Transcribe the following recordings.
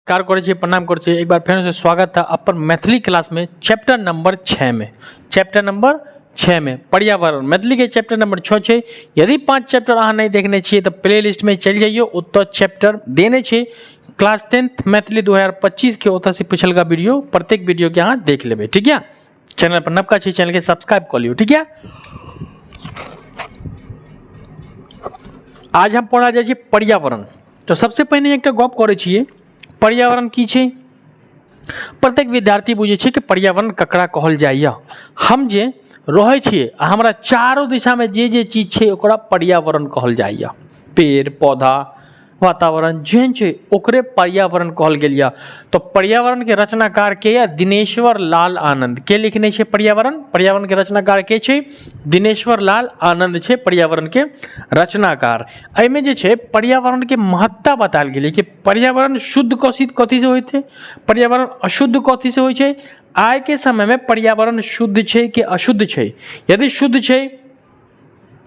Car करे छी, प्रणाम करे छी। एक बार फिर से स्वागत है अपन मैथिली क्लास में चैप्टर नंबर 6 में। चैप्टर नंबर 6 में पर्यावरण मैथिली के चैप्टर नंबर 6 है। यदि 5 चैप्टर अहाँ नहीं देखने छिए तो प्ले लिस्ट में चल जाइए, उत्तर चैप्टर देने छे। क्लास 10th मैथिली 2025 के ओतऽ से पिछल का वीडियो प्रत्येक वीडियो के अहाँ देख लेबे, ठीक है। चैनल पर नवका छी, चैनल के सब्सक्राइब कर लियो, ठीक है। आज हम पढ़ा जाए पर्यावरण। तो सबसे पहले एक गप करे छिए, पर्यावरण की छै। प्रत्येक विद्यार्थी बुझे छै कि पर्यावरण ककरा कहल जाइए। हम जे रहे छिए हमरा चारों दिशा में जे चीज छै ओकरा पर्यावरण कहल जाइए। पेड़ पौधा वातावरण जेहन छै ओकरे पर्यावरण कहल गेल यऽ। तो पर्यावरण के रचनाकार के या दिनेश्वर लाल आनंद के लिखने छै पर्यावरण। पर्यावरण के रचनाकार के छै दिनेश्वर लाल आनंद छै पर्यावरण के रचनाकार। एहिमे जे छै पर्यावरण के महत्ता बतायल गेलै कि पर्यावरण शुद्ध कथी से होइत छै, पर्यावरण अशुद्ध कथी से होइ छै। आइ के समय में पर्यावरण शुद्ध छै कि अशुद्ध छै। यदि शुद्ध छै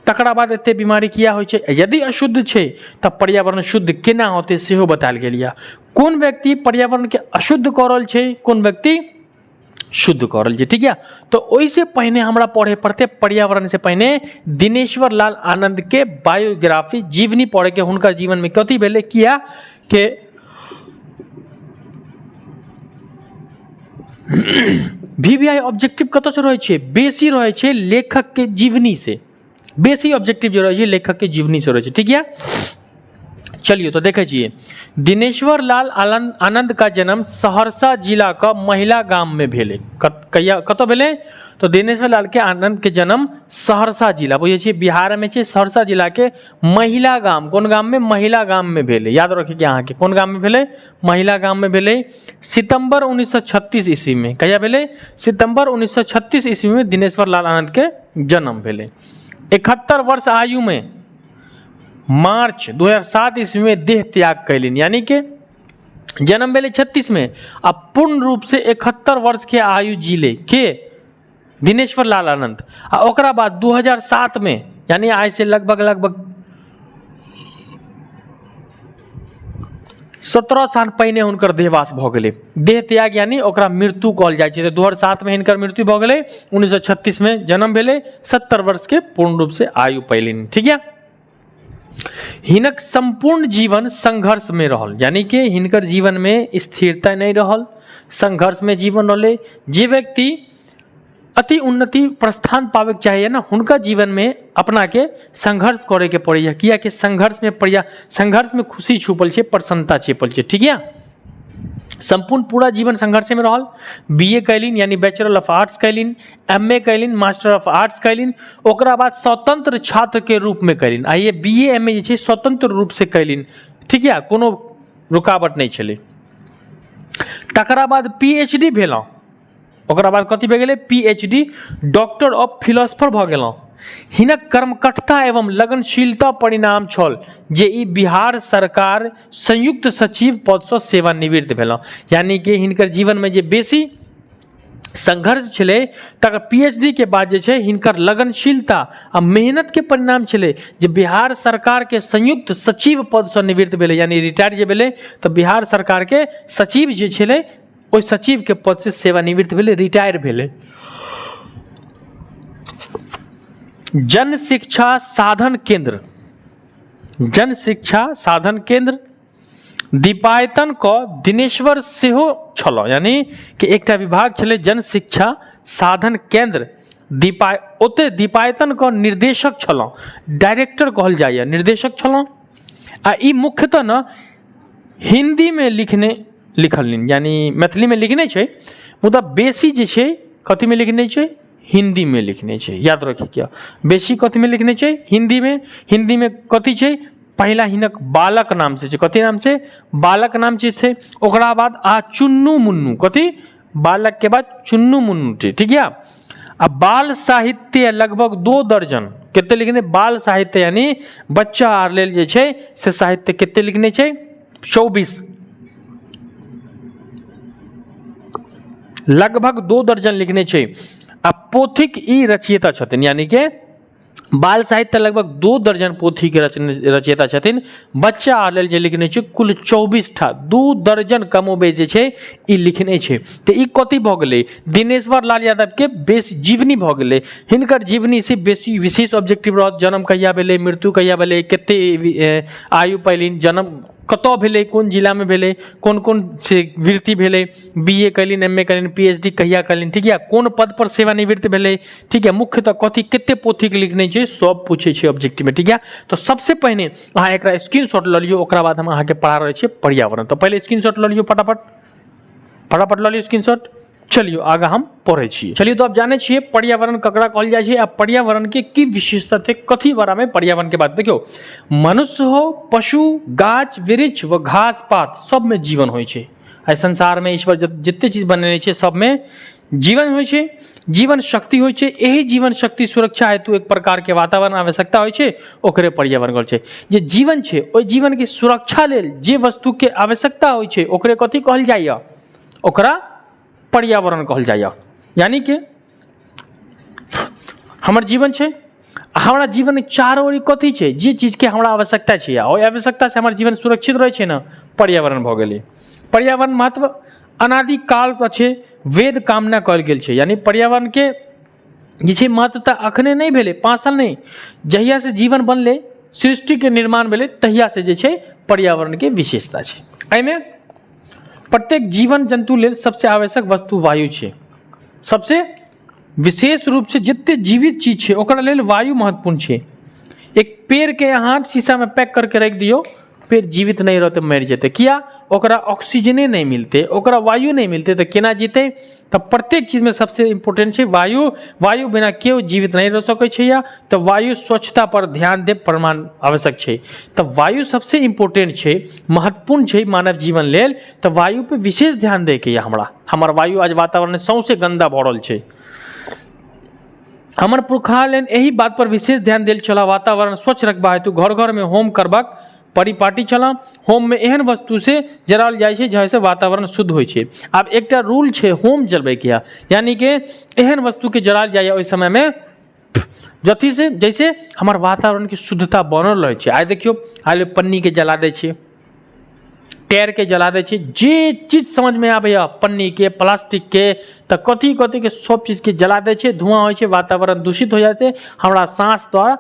तकरा बाद एते बीमारी किया होइ छै, यदि अशुद्ध छै तब पर्यावरण शुद्ध केना होते सेहो बतायल गेल यऽ। कोन व्यक्ति पर्यावरण के अशुद्ध कऽ रहल छै, कोन व्यक्ति शुद्ध कऽ रहल छै, ठीक है। तो ओइसे पहले हमरा पढ़े पड़ते पर्यावरण से पहले दिनेश्वर लाल आनंद के बायोग्राफी जीवनी पढ़े के, हुनकर जीवन में कथी भेलै किया के VVI ऑब्जेक्टिव कतऽ से रहै छै, बेसी रहै छै लेखक के जीवनी से। बेसी ऑब्जेक्टिव जो रहे लेखक के जीवनी से रहे, ठीक है। चलिए तो देखे छिए, दिनेश्वर लाल आनंद का जन्म सहरसा जिला का महिला गांव में भेले। कतऽ भेले तो दिनेश्वर लाल के आनंद के जन्म सहरसा जिला बुझे छिए बिहार में छै। सहरसा जिला के महिला गांव, कोन गांव में, महिला गांव में भेले। याद रखिए अहाँ के कोन गांव में भेले, महिला गांव में भेले। सितंबर 1936 ईस्वी में कहिया भेले, सितंबर 1936 ईस्वी में दिनेश्वर लाल आनंद के जन्म भेले। 71 वर्ष आयु में मार्च 2007 ईस्वी में देह त्याग कैलिन, यानी कि जन्म भेले 36 में अब पूर्ण रूप से 71 वर्ष के आयु जीले के दिनेश्वर लाल आनंद। आ ओकरा बाद 2007 में यानी आज से लगभग 17 साल पहिने हुनकर देहवास भऽ गेलै। देह त्याग यानी ओकरा मृत्यु कहल जाइ छै। तो 2007 में हिनकर मृत्यु भऽ गेलै, 1936 में जन्म भेलै, 70 वर्ष के पूर्ण रूप से आयु पैलिन, ठीक है। हिनक संपूर्ण जीवन संघर्ष में रहल, यानी कि हिनकर जीवन में स्थिरता नहीं रहल, संघर्ष में जीवन रहले। जे व्यक्ति अति उन्नति प्रस्थान पावे के चाहिए ना, हुनका जीवन में अपना के संघर्ष करे के पड़े, किया कि संघर्ष में खुशी छुपल छै, प्रसन्नता छिपल छै, ठीक है। संपूर्ण पूरा जीवन संघर्ष में रहल। BA कैलिन यानी bachelor of arts Kaelin, MA Kaelin, master of arts Kaelin. ओकरा बाद स्वतंत्र छात्र के रूप में कैलिन। आइए BA MA जे छै स्वतंत्र रूप से कैलिन, ठीक है, कोनो रुकावट नहीं छलै। तकरा बाद PhD भेलौ, ओकरा बाद कथी भऽ गेलै PhD डॉक्टर ऑफ फिलोसफर भऽ गेलौ। हिनक कर्मकठता एवं लगनशीलता परिणाम छल जे ई बिहार सरकार संयुक्त सचिव पद से सेवानिवृत्त भेलौ। यानी कि हिनकर जीवन में जे बेसी संघर्ष छलै तकर PhD के बाद जे छै हिनकर लगनशीलता आ मेहनत के परिणाम छलै जे बिहार सरकार के संयुक्त सचिव पद से निवृत्त भेलै, यानी रिटायर जे भेलै तो बिहार सरकार के सचिव जे छलै ओइ सचिव के पद से सेवानिवृत्त भेलै, रिटायर भेलै। जन शिक्षा साधन केंद्र, जन शिक्षा साधन केंद्र दीपायतन को दिनेश्वर सेहो छलो, यानी कि एकटा विभाग छलै जन शिक्षा साधन केंद्र ओते दीपायतन को निर्देशक छलो, डायरेक्टर कहल जाइए, निर्देशक छलो। आ ई मुख्यतः न हिंदी में लिखलिन, यानी मैथिली में लिखने छै, मुदा बेसी जे छै कथी में लिखने छै, हिंदी में लिखने छै। याद रखिए क्या बेसी कथी में लिखने छै, हिंदी में। हिंदी में कथी छै, पहला हिनक बालक नाम से छै, कथी नाम से, बालक नाम छै। ओकरा बाद चुन्नू मुन्नू, कथी, बालक के बाद चुन्नू मुन्नू छै, ठीक है। अब बाल साहित्य लगभग 2 दर्जन कते लिखने, बाल साहित्य यानी बच्चा आर लेल जे छै से साहित्य कते लिखने छै, 24 लगभग 2 दर्जन लिखने छै। अब पोथिक ई रचयिता छथिन, यानी कि बाल साहित्य लगभग 2 दर्जन पोथी के रचयिता छथिन। बच्चा आ लेल जे लिखने छै कुल 24 ठा, 2 दर्जन कमोबेश जे छै ई लिखने छै। तो ई कथी भ गेलै, दिनेश्वर लाल यादव के बेस जीवनी भ गेलै। हिनकर जीवनी से बेसी विशेष ऑब्जेक्टिव रहत, जन्म कहिया भेलै, मृत्यु कहिया भेलै, कते आयु पैलिन, जन्म कतऽ भेलै, कोन जिला में भेलै, कोन कोन से वृत्ति भेलै, BA Kaelin, MA Kaelin, PhD कहिया कैलिन, ठीक है, कोन पद पर सेवानिवृत्त भेलै, ठीक है, मुख्यतः कथी कते पोथी के लिखने छै सब पूछे छै ऑब्जेक्टिव में, ठीक है। तो सबसे पहिने अहाँ एकरा स्क्रीनशॉट लऽ लियो, ओकरा बाद हम अहाँ के पढ़ा रहल छियै पर्यावरण। तो पहले स्क्रीनशॉट लऽ लियो, फटाफट लऽ लियो स्क्रीनशॉट। चलियो आगा हम पढ़े छियै। चलिए तो अब जाने छियै पर्यावरण ककरा कहल जाइ छै आ पर्यावरण के की विशेषता थे, कथी बारे में पर्यावरण के बात। देखियो, मनुष्य हो, पशु, गाछ वृक्ष व घास पात सब में जीवन होइ छै। एहि संसार में ईश्वर जते चीज बनेने छै सब में जीवन होइ छै, जीवन शक्ति होइ छै। यही जीवन शक्ति सुरक्षा हेतु एक प्रकार के वातावरण आवश्यकता होइ छै, ओकरे पर्यावरण कहल छै। जे जीवन छै ओहि जीवन के सुरक्षा लेल जे वस्तु के आवश्यकता होइ छै ओकरे कथी कहल जाइए, ओकरा पर्यावरण कहल जाइए। यानी कि हमर जीवन छै, हमारा जीवन चारों ओर कथी छै, जे चीज के हमरा आवश्यकता छै, ओहि आवश्यकता से हमार जीवन सुरक्षित रहे छै ना, पर्यावरण भ गेलै। पर्यावरण महत्व अनादि काल से छै, वेद कामना कहल गेल छै। यानी पर्यावरण के जे छै महत्वता अखने नहीं भेलै, 5 साल नहीं, जहिया से जीवन बनले, सृष्टि के निर्माण भेलै तहिया से जे छै पर्यावरण के विशेषता छै। एहिमे प्रत्येक जीवन जंतु लेल सबसे आवश्यक वस्तु वायु छै। सबसे विशेष रूप से जितने जीवित चीज छै ओकरा लेल वायु महत्वपूर्ण छै। एक पेड़ के अहाँ शीशा में पैक करके रख दियो, पेड़ जीवित नहीं रहते, मर जेते। किया, ओकरा ऑक्सीजने नहीं मिलते, ओकरा वायु नहीं मिलते तो केना जीते। तो प्रत्येक चीज में सबसे इम्पोर्टेंट छै वायु। वायु बिना केओ जीवित नहीं रह सकै छै, या तो वायु स्वच्छता पर ध्यान दे प्रमाण आवश्यक छै। तो वायु सबसे इम्पोर्टेंट छै, महत्वपूर्ण छै मानव जीवन लेल। तो वायु पे विशेष ध्यान दे के हमरा हमर वायु आज वातावरण सौंसे गंदा भऽ रहल छै। हमर पुरखा लेल एही बात पर विशेष ध्यान देल छला, वातावरण स्वच्छ रखबा हेतु घर घर में होम करबाक परिपाटी चला। होम में एहन वस्तु से जराल जाइ छै जैसे वातावरण शुद्ध होइ छै। आब एकटा रूल छै होम जलबै के, यानी कि एहन वस्तु के जराल जाइ ओहि समय में जथी से जैसे हमार वातावरण की शुद्धता बनल रहे छै। आइ देखियो, आइ पन्नी के जला दै छै, टायर के जला दै छै, जे चीज समझ में आबैया पन्नी के, प्लास्टिक के, तो कथी कथी के सब चीज के जला दै छै, धुआं होइ छै, वातावरण दूषित हो जाते, हमरा सांस द्वारा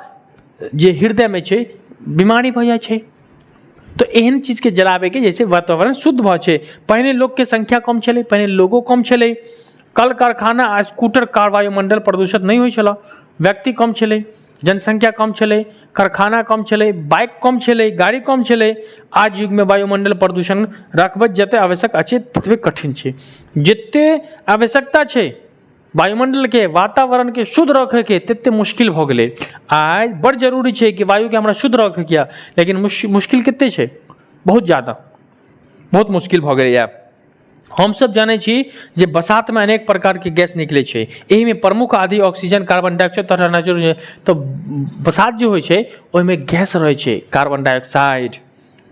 जे हृदय में छै बीमारी भऽ जाइ छै। तो एहन चीज के जलावे के जैसे वातावरण शुद्ध भ छै। पहले लोग के संख्या कम छलै, पहले लोगो कम छलै, कल कारखाना आ स्कूटर कार वायुमंडल प्रदूषित नहीं होइ छला, व्यक्ति कम छलै, जनसंख्या कम छलै, कारखाना कम छलै, बाइक कम छलै, गाड़ी कम छलै। आज युग में वायुमंडल प्रदूषण रखब जते आवश्यक अछि ततबे कठिन छै। जते आवश्यकता छै वायुमंडल के, वातावरण के शुद्ध रखे के, तते मुश्किल भ गेलै। आज बड़ जरूरी छै कि वायु के हमरा शुद्ध रखे के, लेकिन मुश्किल कते छै, बहुत ज्यादा, बहुत मुश्किल भ गेलै। हम सब जाने छी जे बसात में अनेक प्रकार के गैस निकले छै, एही में प्रमुख आदि ऑक्सीजन, कार्बन डाइऑक्साइड तथा नाइट्रोजन। तो बसात जो होइ छै ओहिमे गैस रहे छै, carbon dioxide,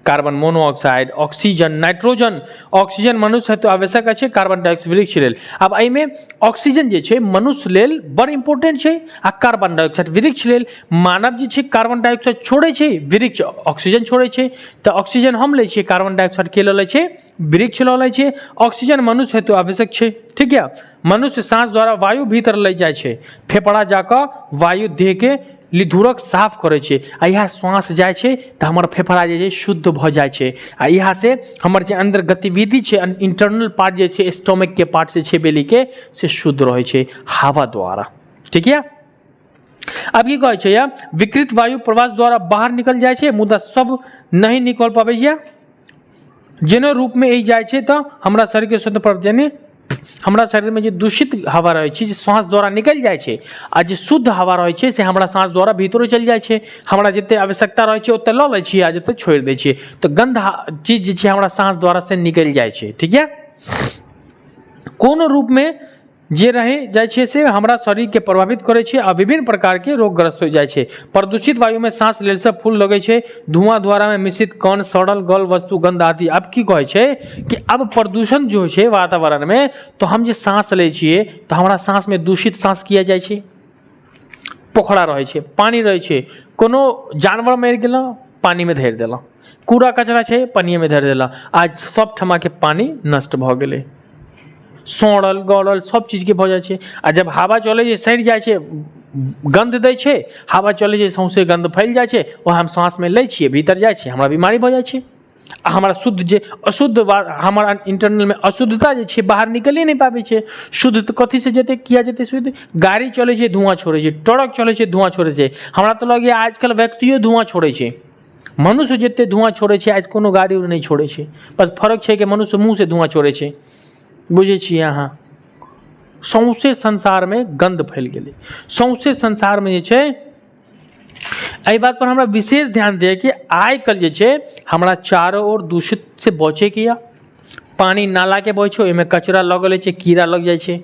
carbon monoxide, oxygen, nitrogen. Oxygen मनुष्य हेतु आवश्यक अछि, कार्बन डाइऑक्साइड वृक्ष लेल। अब एहि में ऑक्सीजन जे छै मनुष्य लेल बड़ इंपोर्टेंट छै, आ कार्बन डाइऑक्साइड वृक्ष लेल। मानव जे छै कार्बन डाइऑक्साइड छोड़े छै, वृक्ष ऑक्सीजन छोड़े छै। तो ऑक्सीजन हम लै छियै, कार्बन डाइऑक्साइड के लऽ लै छै, वृक्ष लऽ लै छै। ऑक्सीजन मनुष्य हेतु आवश्यक छै, ठीक है। मनुष्य सांस द्वारा वायु भीतर ले जाइ छै, फेफड़ा जाकर वायु देह के लिधुरक साफ करे छै, आ यह श्वास जाय छै तो हमर फेफड़ा जे छै शुद्ध भ जाइ छै। आ यहाँ से हमर जे अंदर गतिविधि छै, इंटरनल पार्ट जे छै, स्टोमक के पार्ट से छै बेली के, से शुद्ध रहे छै हवा द्वारा, ठीक है। अब की कहै छै या विकृत वायु प्रवास द्वारा बाहर निकल जाइ छै, मुदा सब नहीं निकल पाबै छै। जेना रूप में जाइ छै तो हमरा शरीर के शुद्ध पर, यानी हमरा शरीर में जे दूषित हवा रहे छै जे श्वास द्वारा निकल जाइ छै, आ जे शुद्ध हवा रहे छै से हमरा सांस द्वारा भीतर चल जाइ छै। हमरा जते आवश्यकता रहे छै ओते लऽ लै छियै, आ जते छोड़ दै छियै। तो गंध चीज जे छै हमरा सांस द्वारा से निकल जाइ छै, ठीक है। कोनो रूप में जे रहे जाइ छै से हमरा शरीर के प्रभावित करे छै, आ विभिन्न प्रकार के रोगग्रस्त हो जाइ छै। प्रदूषित वायु में सांस लेल से फूल लगे छै, धुआं द्वारा में मिश्रित कण, सड़ल गल वस्तु, गंध आदि। अब की कहै छै कि अब प्रदूषण जो छै वातावरण में, तो हम जे सांस ले छियै तो हमारा सांस में दूषित सांस किया जाइ छै, पोखरा रहे छे, पानी रहे छे, कोनो जानवर मर गेल पानी में धर देला, कूड़ा कचरा छे पानी में धर देला, आज सब ठमा के पानी नष्ट भ गेले, सड़ल गड़ल सब चीज के भ जाय छे। आ जब हवा चले छै सड़ जाय छे, गंध दै छै, हवा चले छै सौंसे गंध फैल जाय छे, वो हम सांस में लै छियै, भीतर जाय छे, हमरा बीमारी भ जाय छे। हमारा शुद्ध जे अशुद्ध, हमारा इंटरनल में अशुद्धता जे छे बाहर निकले नहीं पाबे छे। शुद्ध तो कथी से जेते, किया जेते शुद्ध? गाड़ी चले छे धुआं छोड़े छे, ट्रक चले छे धुआं छोड़े छे, हमरा तो लगे आजकल व्यक्तियों धुआं छोड़े छे। मनुष्य जेते धुआं छोड़े छे आज कोनो गाड़ी नहीं छोड़े छे, बस फर्क छे कि मनुष्य मुंह से धुआं छोड़े छे, बुझे छिए अहाँ। सौंसे संसार में गंध फैल गेले, सौंसे संसार में जे छे एहि बात पर हमरा विशेष ध्यान दिए कि आइ कल जे छे हमरा चारों ओर दूषित से बचे के या पानी नाला के बहे छे, ओहिमे कचरा लगल छे, कीड़ा लग जाय छे,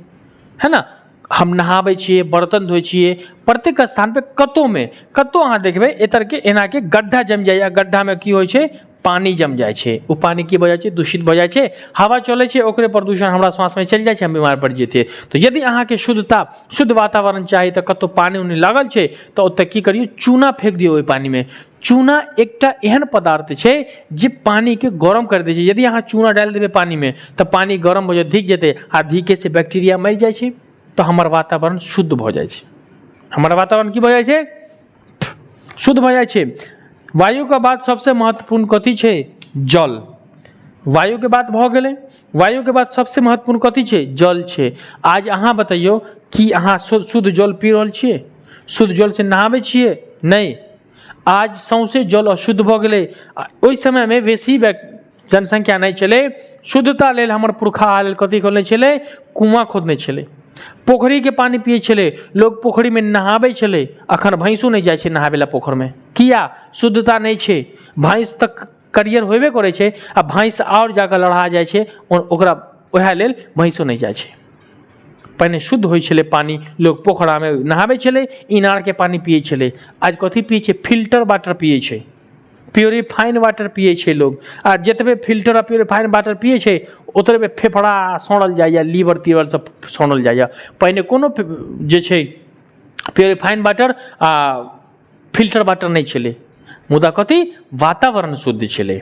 है ना। हम नहाबे छिए, बर्तन धोए छिए, प्रत्येक स्थान पे कतो अहाँ देखबे ए तरह के एना के गड्ढा जम जाय, गड्ढा में की होय छे, पानी जम जाय छे, ओ पानी की वजह से दूषित भ जाय छे, हवा चले छे ओकरे प्रदूषण हमरा श्वास में चल जाय छे, हम बीमार पड़ जेते। तो यदि अहाँ के शुद्धता, शुद्ध वातावरण चाहिए तो कतो पानी उनी लागल छे तो ओते की करियो, चूना फेंक दियो ओहि पानी में। चूना एकटा एहन पदार्थ छे जे पानी के गरम कर दे छे, यदि अहाँ चूना डाल देबे पानी में तो पानी गरम हो जाए, धिक जेते, आ धिके से बैक्टीरिया मर जाय छे, तो हमर वातावरण शुद्ध भ जाय छे। हमर वातावरण की भ जाय छे, शुद्ध भ जाय छे। वायु के बाद सबसे महत्वपूर्ण कथी छे, जल। वायु के बात भ गेले, वायु के बाद सबसे महत्वपूर्ण कथी छे, जल छे। आज अहाँ बताइयो कि अहाँ शुद्ध जल पी रहल छिए, शुद्ध जल से नहाबे छिए? नहीं, आज सौंसे जल अशुद्ध भ गेले। ओहि समय में बेसी जनसंख्या नहीं चले, शुद्धता लेल हमर पुरखा लेल कथी खोलने छले, कुआं खोदने छले, पोखरी के पानी पिए छले लोग, पोखरी में नहाबे छले। अखन भैंसो नहीं जाय छे नहाबे ला पोखर में, किया? शुद्धता नहीं छे। भैंस तक करियर होबे करे छे, आ भैंस और जाकर लड़ा जाय छे, ओकरा ओहे लेल भैंसो नहीं जाय छे। पहले शुद्ध होय छले पानी, लोग पोखरा में नहाबे छले, इनार के पानी पिए छले। आज कथी पिए छे, फिल्टर वाटर पिए छे, प्यूरिफाइन वाटर पिए छे लोग। आ जतबे फिल्टर आ प्यूरिफाइन वाटर पिए छे ओतबे फेफड़ा सड़ल जाइए, लीवर तीवर सब सड़ल जाइए। पहले कोनो जे छे प्यूरिफाइन वाटर आ फिल्टर वाटर नहीं छले, मुदा कथी, वातावरण शुद्ध छले।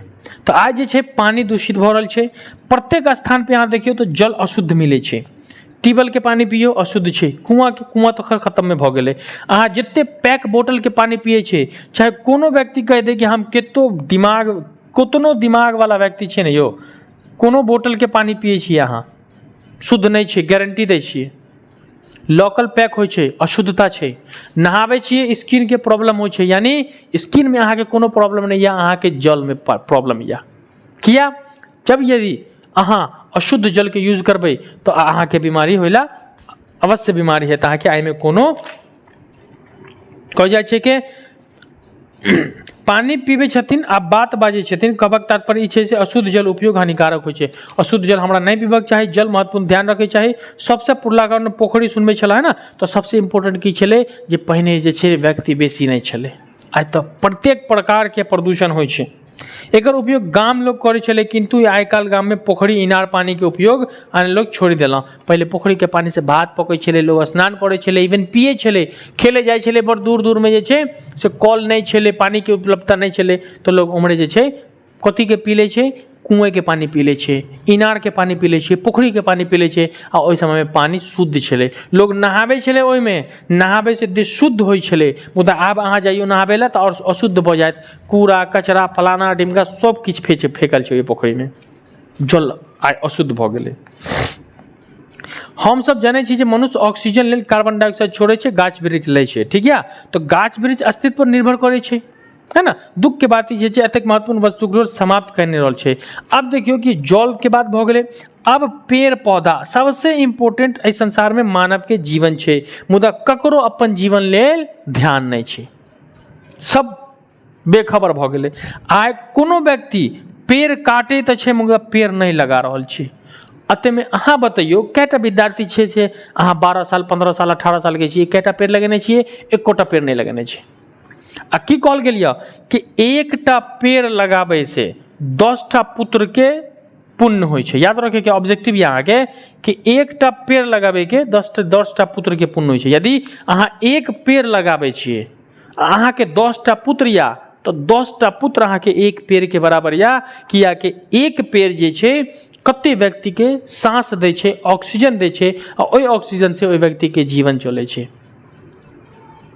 तो आज जे छे पानी दूषित भ रहल छे, प्रत्येक स्थान पे अहाँ देखियो तो जल अशुद्ध मिले छे। ट्यूबवेल के पानी पियो अशुद्ध छे, कुआं तो खैर खत्म में भ गेले। अहाँ जते पैक बोतल के पानी पिए छे, चाहे कोनो व्यक्ति कह दे कि हम कतनो दिमाग वाला व्यक्ति छे ने यो, कोनो बोतल के पानी पिए छिए अहाँ, शुद्ध नहीं छे, गारंटी दै छिए। लोकल पैक होय छे, अशुद्धता छे। नहाबे छिए स्किन के प्रॉब्लम होय छे, यानी स्किन में अहाँ के कोनो प्रॉब्लम नहीं या, अहाँ के जल में प्रॉब्लम या। किया? जब यदि अहाँ अशुद्ध जल के यूज करबे तो अहाँ के बीमारी होला, अवश्य बीमारी है। अहाँ के आय में कोनो कह जाय छे के पानी पीबे छथिन आ बात बाजे छथिन, कहबाक तात्पर्य ई छे से अशुद्ध जल उपयोग हानिकारक होय छे। अशुद्ध जल हमरा नहीं पीबक चाही, जल महत्वपूर्ण ध्यान रखे चाही। सबसे पुरला कारण पोखरी सुनबे छला है ना, तो सबसे इम्पोर्टेंट की छले जे पहिने जे छे व्यक्ति बेसी नहीं छले। आज तो प्रत्येक प्रकार के प्रदूषण होय छे। एकर उपयोग गाम लोग करे छले, किंतु आइ काल गाम में पोखरी इनार पानी के उपयोग आने लोग छोड़ देला। पहले पोखरी के पानी से भात पकै छले, लोग स्नान करे छले, इवन पिए छले, खेले जाय छले। बड़ दूर दूर में जे छे से कल नहीं छले, पानी के उपलब्धता नहीं छले, तो लोग उमरे जे छे कथी के पी ले छे, कुएं के पानी पी ले छे, इनार के पानी पी ले छे, पोखरी के पानी पी ले छे। आ ओहि समय में पानी शुद्ध छले, लोग नहाबे छले, ओहि में नहाबे से देह शुद्ध होय छले। मुदा आब अहाँ जाइयो नहाबे ला तो और अशुद्ध भ जायत, कूड़ा कचरा फलाना ढिमका सब किछ फेकल छै ओहि पोखरी में, जल आइ अशुद्ध भ गेले। हम सब जाने छी जे मनुष्य ऑक्सीजन लेल कार्बन डाइऑक्साइड छोड़े छे, गाछ वृक्ष लै छे, ठीक है। तो गाछ वृक्ष अस्तित्व पर निर्भर करे छे, है ना। दुख के बात ई छै एतेक महत्वपूर्ण वस्तु के समाप्त करने रहल छै। अब देखियो कि जल के बात भ गेले, अब पेड़ पौधा सबसे इम्पोर्टेंट एहि संसार में मानव के जीवन छै, मुदा ककरो अपन जीवन लेल ध्यान नहीं छै, सब बेखबर भ गेले। आइ कोनो व्यक्ति पेड़ काटे त छै, मुदा पेड़ नहीं लगा रहल छै। अते में अहाँ बताइयो कैटा विद्यार्थी छे से अहाँ 12 साल 15 साल 18 साल के छिए, कैटा पेड़ लगेने छिए, एकोटा पेड़ नहीं लगेने छिए। आ की कहल गेल कि एकटा पेड़ लगाबे से 10टा पुत्र के पुण्य होइ छै। याद रखे के ऑब्जेक्टिव यहाँ के कि एकटा पेड़ लगाबे के 10टा पुत्र के पुण्य होइ छै। यदि अहाँ एक पेड़ लगाबे छियै अहाँ के 10टा पुत्र या तो 10टा पुत्र अहाँ के एक पेड़ के बराबर या, किया कि एक पेड़ जे छै कते व्यक्ति के सांस दै छै, ऑक्सीजन दै छै, और ओइ ऑक्सीजन से ओइ व्यक्ति के जीवन चलै छै।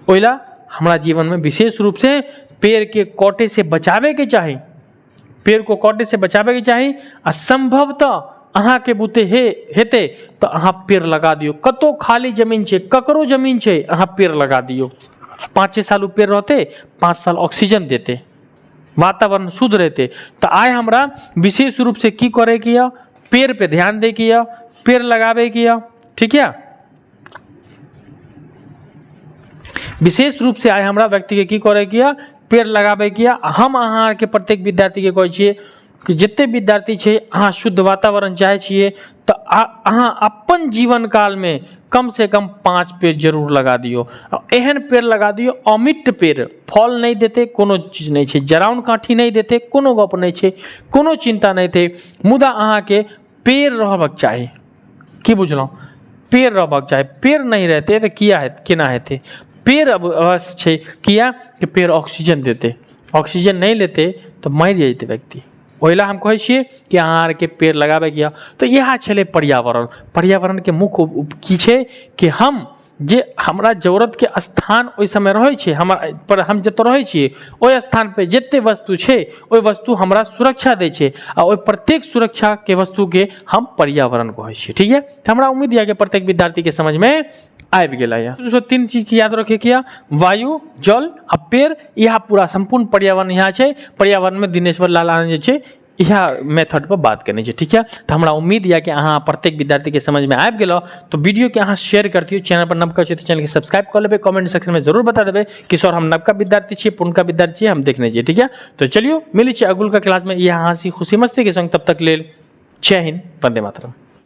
ओइला हमरा जीवन में विशेष रूप से पेड़ के कटे से बचावे के चाही, पेड़ को कटे से बचावे के चाही। आ संभवतः अहाँ के बुते हेते तो अहाँ पेड़ लगा दियो। कतो खाली जमीन छै, ककरो जमीन छै, अहाँ पेड़ लगा दियो। 5-6 साल पेड़ रहते, 5 साल ऑक्सीजन देते, वातावरण शुद्ध रहते। तो आय हमरा विशेष रूप से की करे कि पेड़ पे ध्यान दे कि पेड़ लगावे कि, ठीक है। विशेष रूप से आय हमरा व्यक्ति के की करे कि पेड़ लगावे कि। हम अहाँ के प्रत्येक विद्यार्थी के कहै छियै कि जते विद्यार्थी छै अहाँ शुद्ध वातावरण चाहे छियै तो अहाँ अपन जीवन काल में कम से कम 5 पेड़ जरूर लगा दियो। एहन पेड़ लगा दियो अमिट पेड़, फल नहीं देते कोनो चीज नहीं छै, जराउन काठी नहीं देते कोनो गप नहीं छै, कोनो चिंता नहीं थे, मुदा अहाँ के पेड़ रहबाक चाही। की बुझलौं? पेड़ रहबाक चाही। पेड़ नहीं रहते तो किया है केना हेते? पेड़ अवश्य छै, किया कि पेड़ ऑक्सीजन देते, ऑक्सीजन नहीं लेते तो मर जैते व्यक्ति। ओहिला हम कहै छियै कि अहाँ आर के पेड़ लगाबे किया। तो यह छलै पर्यावरण। पर्यावरण के मुख्य की छै कि हम जे हमरा जरूरत के स्थान ओइ समय रहै छै, पर हम जतऽ रहै छियै ओइ स्थान पे जते वस्तु छै ओइ वस्तु हमरा सुरक्षा दै छै, आ ओइ प्रत्येक सुरक्षा के वस्तु के हम पर्यावरण कहै छियै। ठीक है, तो हमरा उम्मीद है कि प्रत्येक विद्यार्थी के समझ में आबि गेल है। 3 चीज के याद रखे किया, वायु, जल आ पेड़, यह पूरा संपूर्ण पर्यावरण यहाँ छै। पर्यावरण में दिनेश्वर लाल आनंद जे छै यह मेथड पर बात करने छै। ठीक है, तो हमरा उम्मीद है कि अहाँ प्रत्येक विद्यार्थी के समझ में आबि गेलो। तो वीडियो के अहाँ शेयर करतियो, चैनल पर नवका छै तो चैनल के सब्सक्राइब कर लेबे, कमेंट सेक्शन में जरूर बता देबे कि सर हम नवका विद्यार्थी छियै, पुरनका विद्यार्थी छियै, हम देखने छियै। ठीक है, तो चलियो मिली छै अगुल का क्लास में। यह हंसी खुशी मस्ती के संग, तब तक लेल जय हिंद, वंदे मातरम।